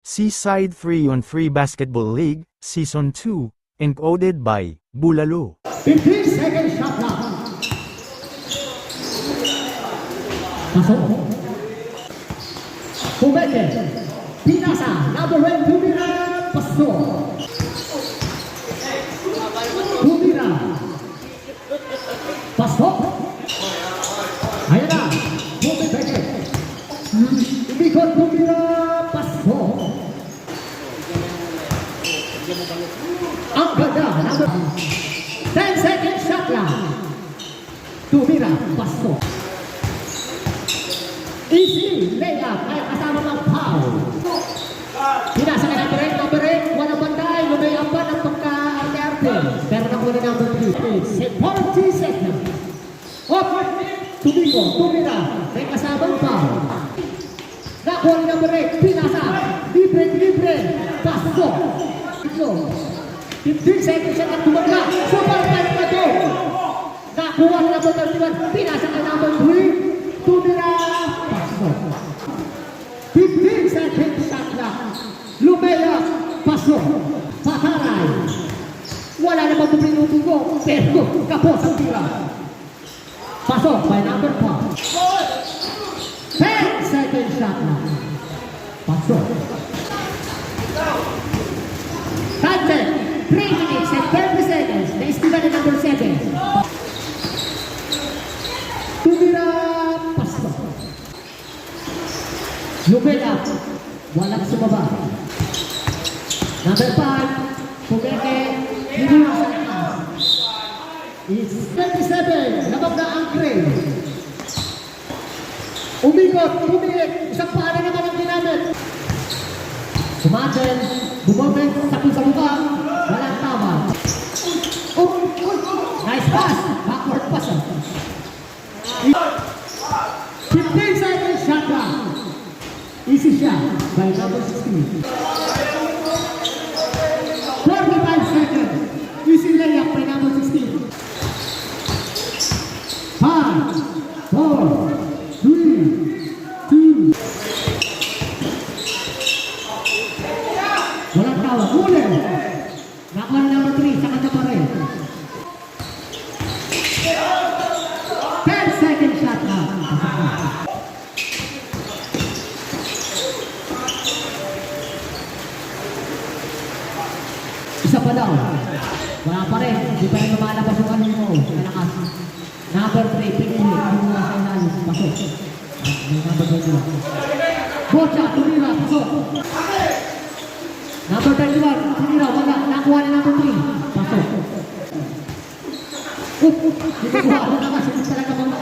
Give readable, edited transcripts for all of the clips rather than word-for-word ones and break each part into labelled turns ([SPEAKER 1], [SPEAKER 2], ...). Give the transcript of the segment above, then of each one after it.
[SPEAKER 1] Seaside Free on Free Basketball League, Season 2, encoded by Bulalo.
[SPEAKER 2] 15 seconds shot clock. Pasok. Pumeke. Pinasa. Number 1, Tumira. Pasok. Tumira. Pasok. Ayan na. Pumeke. Umikot Tumira. Pasok. Ang ganda. Number 10 seconds shot lang. Tumira. Pasok. Easy layup ay kasama ng foul. Pinasa ka number 8, walang bantay, lumayang pa ng pagka-arte-arte. Pero nakuha na number 3. 40 seconds. Tumigo, tumira, may kasamang foul. Nakuha na number 8, pinasa, libre, pasok. 15 seconds siya at tumagla. Super 5 na to. Nakuha na number 31, pinasa ka number 3, tumira. 15 seconds shot lang. Lumea, pasok, pataray. Wala namang tuminutugo, pero kapos ang tira. Pasok by number 5. 10 seconds shot lang. Pasok. Time check. 3 minutes and 30 seconds. Na-istiga na number 7. Tumira, pasok. Lumea, walang sumaba. Number 5, Pumeke, hindi mo sa lakas. It's 27, labag na ang crane. Umikot, tumigit, isang paala naman ang ginamit. Sumatin, bumabit, sakit sa mukha, walang tama. Nice pass, backward pass. 15 seconds shot lang. Easy shot by number 16. 45 seconds. Easy layup by number 16. 5, 4, 3, 2. Walang tawag. Uli. Nakuha na number 3. Sa kanya pa rin. 10 seconds shot lang. Isa pa daw. Wala pa rin. Hindi pa rin lumalabas yung ano mo. Kalakas. Number 3, pinili. Ano na sa inalis. Pasok. Number 21. Bocha, tumira. Pasok. Number 31, tumira. Wala. Nakuha na number 3. Pasok. Hindi ko na kasi hindi talaga mga.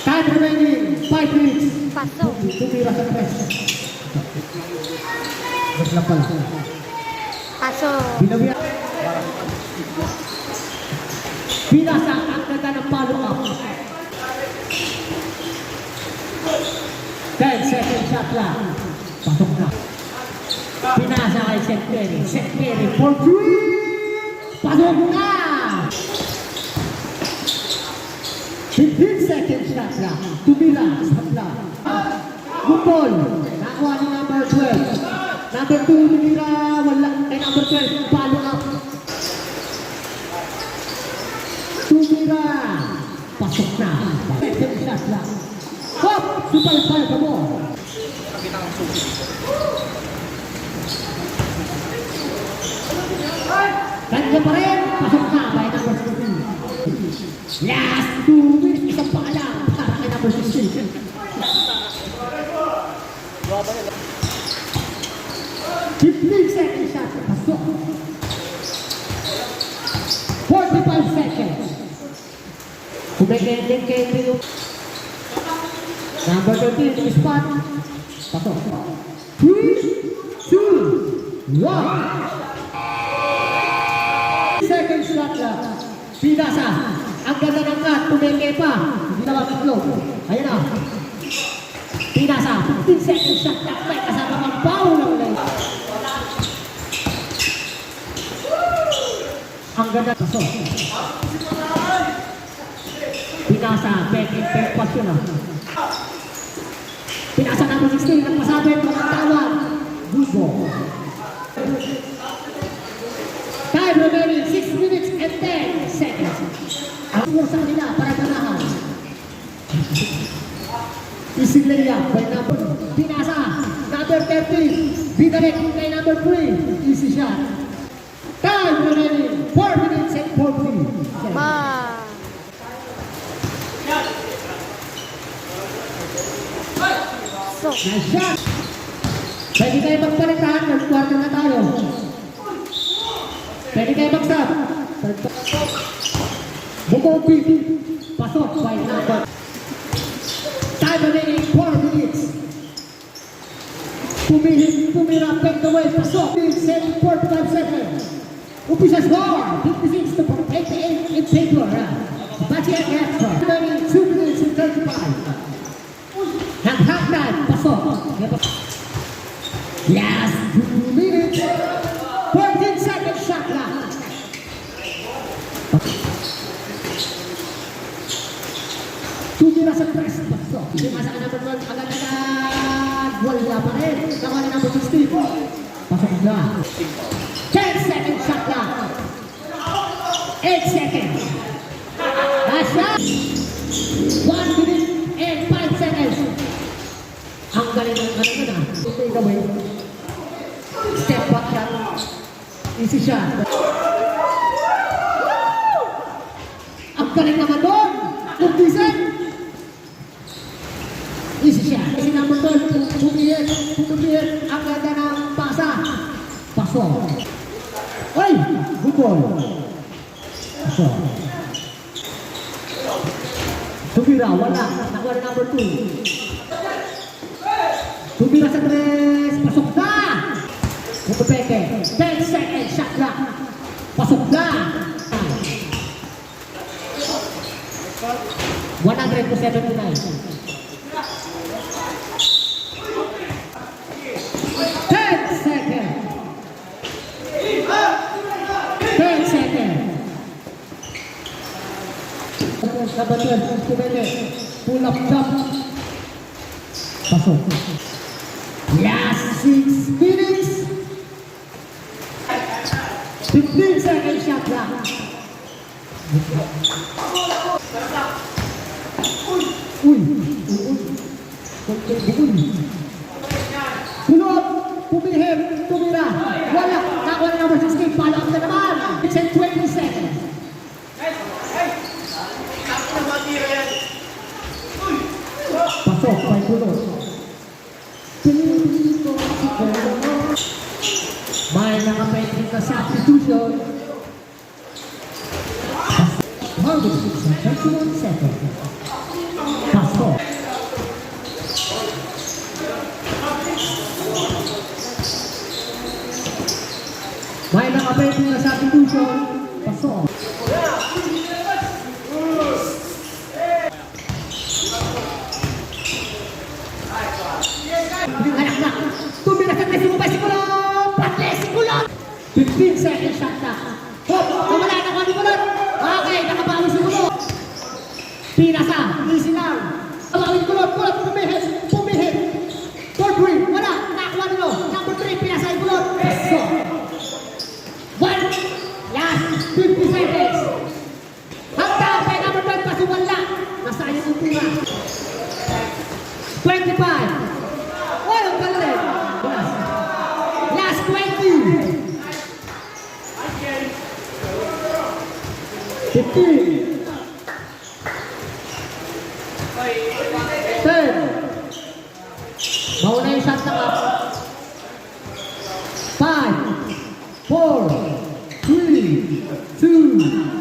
[SPEAKER 2] Time remaining 5 minutes.
[SPEAKER 3] Pasok.
[SPEAKER 2] Tumira sa press. Basta pala.
[SPEAKER 3] Pasok.
[SPEAKER 2] Binawian. Pinasa ang ganda ng follow-up. 10 second shot lang. Pasok na. Pinasa kay Seth Perry. Seth Perry for 3. Pasok na! 15 second shot lang. Tumira sa plan. Gupol. Nakuha ni number 12. Number 2, tumira. Wala. Kay number 12, follow up. Tumira. Pasok na. Second shot lang. Hop! Super fire ka mo. Kanya pa rin. Pasok na. By number 16. Last 2 minutes. Isang paalam. Para kay number 16. 15 seconds shot. Pasok. 45 seconds. Kumekending kay number 13, spot. Pasok. 3, 2, 1. Second shot lang. Pinasa. Ang ganda ng cut. Tumeke pa. Hindi na makiklo. Ayan na. Pinasa. 15 second shot lang. May kasama ng foul ng leg. Ang ganda. Pasok. Pinasa, back pass yun ah. Pinasa number 16, nagpasabit, makatawag. Good ball. Time remaining 6 minutes and 10 seconds. Ang score sa kanila para ganahan. Isileya by number Pinasa, number 13. Binalik kay number 3. Easy shot. Time remaining 4 minutes and 40 seconds.
[SPEAKER 3] Ma. So,
[SPEAKER 2] Nice shot. Pwede kayo magpalitan. Third quarter na tayo. Pwede kayo mag-stop. Bukopi. Pasok by number. Time remaining 4 minutes. Pumira, back the way. Pasok. 45 seconds. Umpisa score. 56 to 88 in favor. Bachi at extra. Remaining 2 minutes and 35. Half-time, pasok. Last 2 minutes. 14 seconds shot clock. Tumira sa press, pasok. Tumasa ka number 12, agad-agad. Wala pa rin. Nakuha na number 16. Pasok na. 10 seconds shot clock. 8 seconds. Last shot. 1 minute and 5 seconds. Ang galing ng ano na. Take away. Step back shot. Easy shot. Ang galing naman doon. Kumpisan. Easy shot. Easy number 12. Pumihit. Ang ganda ng pasa. Pasok. Ay! Good ball. Pasok. Tumira, wala. Nakuha na number 2. Tumira sa tres. Pasok na! Pupepeke. 10 seconds. Shot clock. Pasok na! 100 to 79. 10 seconds. 10 seconds. Number 12, Pupepeke. Pull up jump. Pasok. Last 6 minutes. 15 seconds shot clock. Uy. Kulot. Pumihim. Tumira. Wala. Nakuha na number 16. Follow up na naman. It's in 20 seconds. Pasok. May kulot. May nakapending na substitution. Harvard 31 seconds. Pasok. May nakapending na substitution. Pasok. Anak na. Tumira sa tres. Sumubay si Kulot. Patles si Kulot. 15 seconds shot na. Hop. Nawala na ko ni Kulot. Okay. Nakabawi si Kulot. Pinasa. Easy lang. Abawin Kulot. Kulot. Pumihit. Pumihit. Third win. Wala. Nakakuha nilo. Number 3. Pinasa yung Kulot. So. 1. Last 50 seconds. Hanggang kay number 5. Kasi wala. Nasaan yung tira. 25. Last 20. 15. 10. Mauna yung shot na ka. 5, 4, 3, 2,